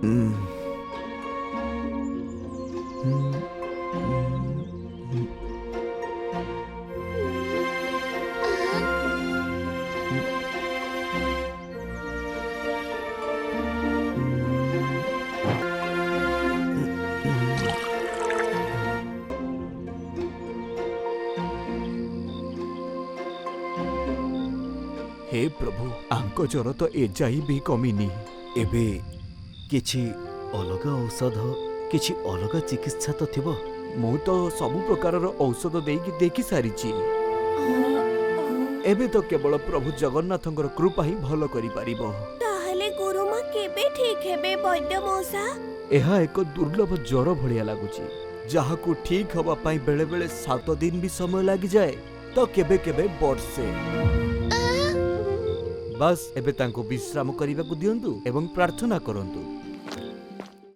हे प्रभु आंक ज्वर तो एजाई भी कमिनी। एबे किछि अलग औषध किछि अलग चिकित्सा तो थिबो। मु तो सब प्रकार औषध देकी देखि सारिची। एबे तो केवल प्रभु जगन्नाथंकर कृपा ही भल करि परिबो। ताहले गुरुमा केबे ठीक हेबे वैद्य मौसा? एहा एक दुर्लभ ज्वर भलिया लागुची जाहाकू ठीक हवा पाई बेले बेले 7 दिन भी समय लागि जाए तो केबे केबे वर्षे। बस एबे तांको विश्राम करिबाकू दियंतु एवं प्रार्थना करंतु।